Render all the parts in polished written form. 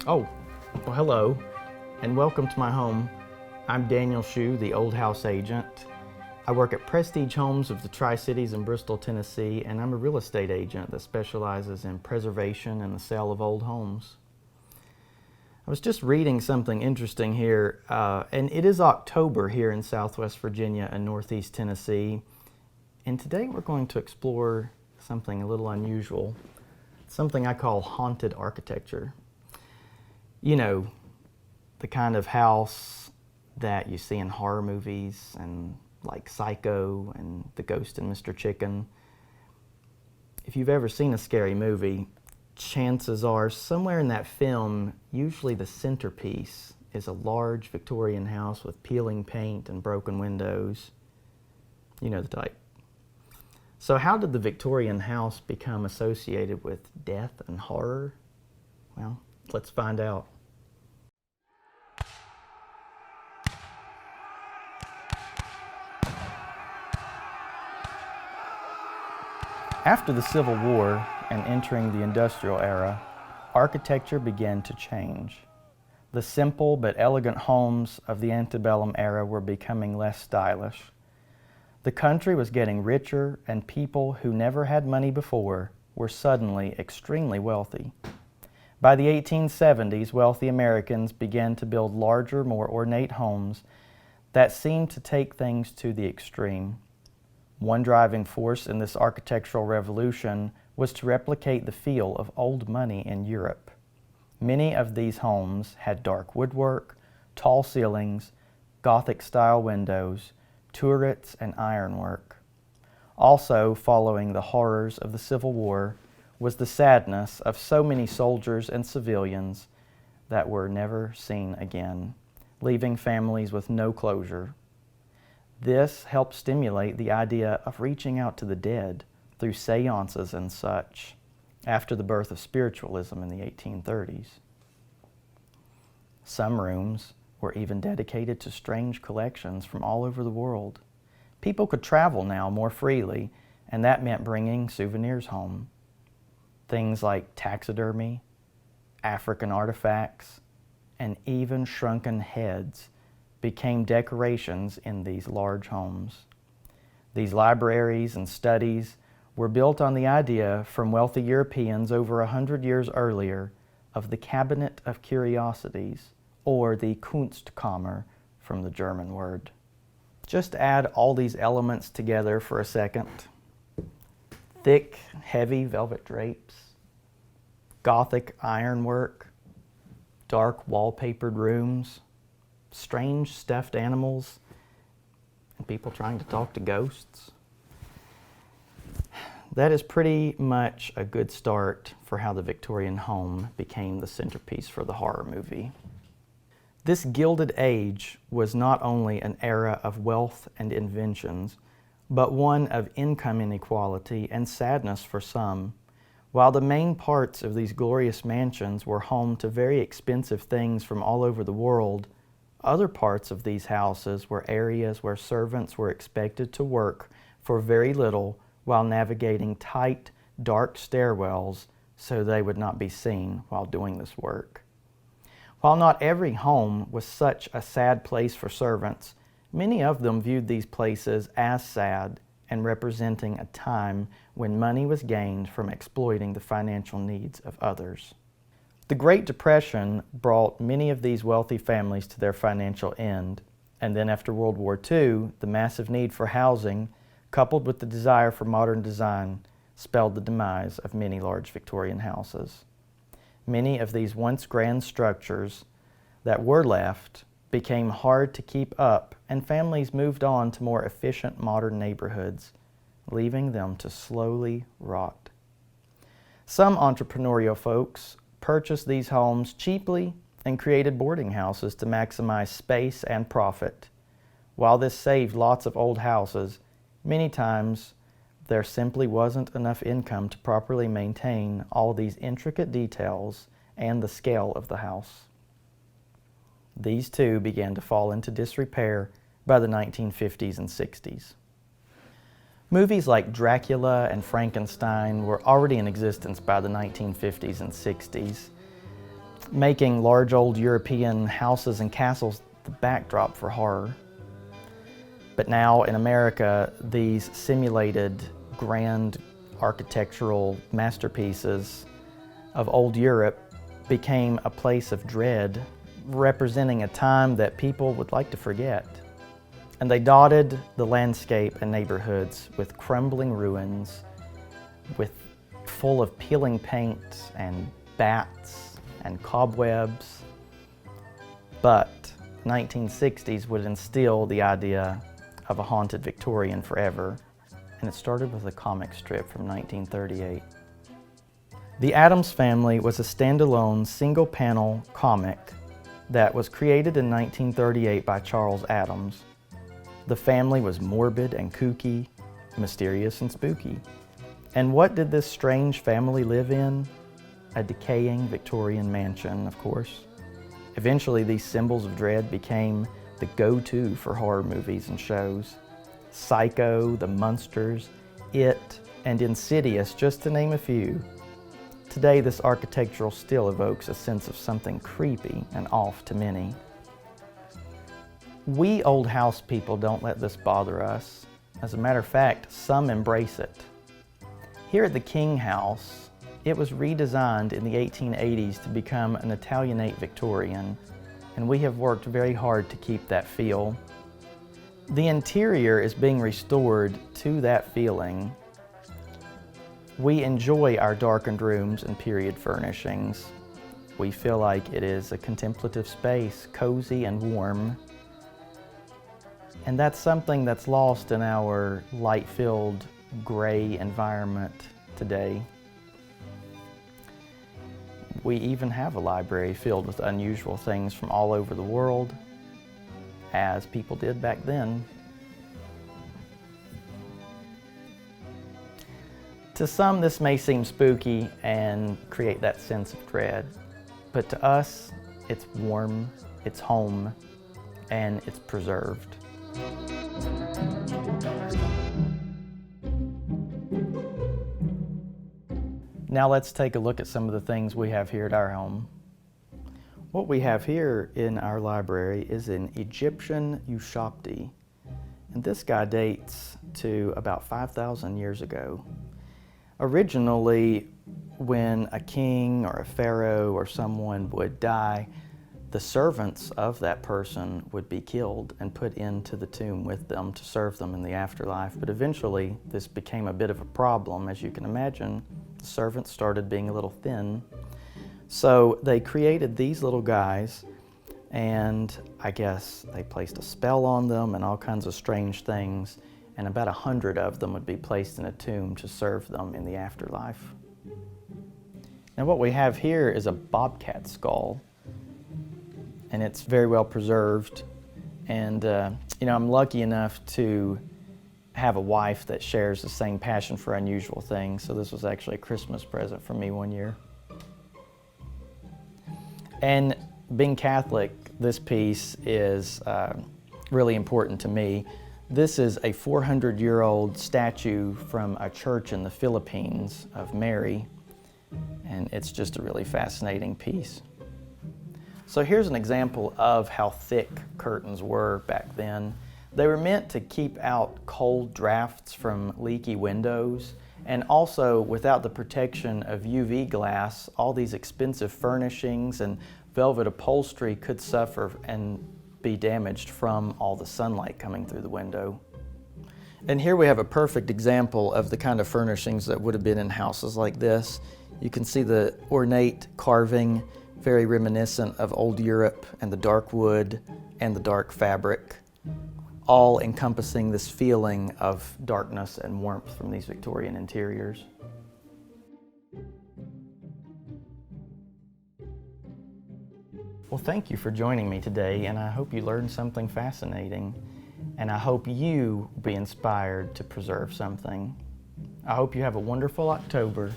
Oh, well, hello, and welcome to my home. I'm Daniel Shue, the Old House Agent. I work at Prestige Homes of the Tri-Cities in Bristol, Tennessee, and I'm a real estate agent that specializes in preservation and the sale of old homes. I was just reading something interesting here, and it is October here in Southwest Virginia and Northeast Tennessee, and today we're going to explore something a little unusual, something I call haunted architecture. You know, the kind of house that you see in horror movies and like Psycho and The Ghost and Mr. Chicken. If you've ever seen a scary movie, chances are somewhere in that film, usually the centerpiece is a large Victorian house with peeling paint and broken windows. You know the type. So how did the Victorian house become associated with death and horror? Well, let's find out. After the Civil War and entering the Industrial Era, architecture began to change. The simple but elegant homes of the antebellum era were becoming less stylish. The country was getting richer, and people who never had money before were suddenly extremely wealthy. By the 1870s, wealthy Americans began to build larger, more ornate homes that seemed to take things to the extreme. One driving force in this architectural revolution was to replicate the feel of old money in Europe. Many of these homes had dark woodwork, tall ceilings, Gothic-style windows, turrets, and ironwork. Also, following the horrors of the Civil War, was the sadness of so many soldiers and civilians that were never seen again, leaving families with no closure. This helped stimulate the idea of reaching out to the dead through seances and such after the birth of spiritualism in the 1830s. Some rooms were even dedicated to strange collections from all over the world. People could travel now more freely, and that meant bringing souvenirs home. Things like taxidermy, African artifacts, and even shrunken heads became decorations in these large homes. These libraries and studies were built on the idea from wealthy Europeans over 100 years earlier of the cabinet of curiosities, or the Kunstkammer from the German word. Just add all these elements together for a second. Thick, heavy velvet drapes, Gothic ironwork, dark wallpapered rooms, strange stuffed animals, and people trying to talk to ghosts. That is pretty much a good start for how the Victorian home became the centerpiece for the horror movie. This Gilded Age was not only an era of wealth and inventions, but one of income inequality and sadness for some. While the main parts of these glorious mansions were home to very expensive things from all over the world, other parts of these houses were areas where servants were expected to work for very little while navigating tight, dark stairwells so they would not be seen while doing this work. While not every home was such a sad place for servants, many of them viewed these places as sad and representing a time when money was gained from exploiting the financial needs of others. The Great Depression brought many of these wealthy families to their financial end, and then after World War II, the massive need for housing, coupled with the desire for modern design, spelled the demise of many large Victorian houses. Many of these once grand structures that were left became hard to keep up, and families moved on to more efficient modern neighborhoods, leaving them to slowly rot. Some entrepreneurial folks purchased these homes cheaply and created boarding houses to maximize space and profit. While this saved lots of old houses, many times there simply wasn't enough income to properly maintain all these intricate details and the scale of the house. These too began to fall into disrepair by the 1950s and 60s. Movies like Dracula and Frankenstein were already in existence by the 1950s and 60s. making large old European houses and castles the backdrop for horror. But now in America, these simulated grand architectural masterpieces of old Europe became a place of dread, representing a time that people would like to forget. And they dotted the landscape and neighborhoods with crumbling ruins, full of peeling paint and bats and cobwebs. But 1960s would instill the idea of a haunted Victorian forever, and it started with a comic strip from 1938. The Addams Family was a standalone single-panel comic that was created in 1938 by Charles Addams. The family was morbid and kooky, mysterious and spooky. And what did this strange family live in? A decaying Victorian mansion, of course. Eventually, these symbols of dread became the go-to for horror movies and shows. Psycho, The Munsters, It, and Insidious, just to name a few. Today, this architectural still evokes a sense of something creepy and off to many. We old house people don't let this bother us. As a matter of fact, some embrace it. Here at the King House, it was redesigned in the 1880s to become an Italianate Victorian, and we have worked very hard to keep that feel. The interior is being restored to that feeling. We enjoy our darkened rooms and period furnishings. We feel like it is a contemplative space, cozy and warm. And that's something that's lost in our light-filled, gray environment today. We even have a library filled with unusual things from all over the world, as people did back then. To some, this may seem spooky and create that sense of dread, but to us, it's warm, it's home, and it's preserved. Now let's take a look at some of the things we have here at our home. What we have here in our library is an Egyptian Ushabti, and this guy dates to about 5,000 years ago. Originally, when a king or a pharaoh or someone would die, the servants of that person would be killed and put into the tomb with them to serve them in the afterlife. But eventually, this became a bit of a problem. As you can imagine, the servants started being a little thin. So they created these little guys, and I guess they placed a spell on them and all kinds of strange things, and about 100 of them would be placed in a tomb to serve them in the afterlife. Now what we have here is a bobcat skull, and it's very well preserved. And I'm lucky enough to have a wife that shares the same passion for unusual things, so this was actually a Christmas present for me one year. And being Catholic, this piece is really important to me. This is a 400-year-old statue from a church in the Philippines of Mary, and it's just a really fascinating piece. So here's an example of how thick curtains were back then. They were meant to keep out cold drafts from leaky windows, and also without the protection of UV glass, all these expensive furnishings and velvet upholstery could suffer and be damaged from all the sunlight coming through the window. And here we have a perfect example of the kind of furnishings that would have been in houses like this. You can see the ornate carving, very reminiscent of old Europe, and the dark wood and the dark fabric, all encompassing this feeling of darkness and warmth from these Victorian interiors. Well, thank you for joining me today, and I hope you learned something fascinating, and I hope you will be inspired to preserve something. I hope you have a wonderful October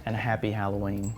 and a happy Halloween.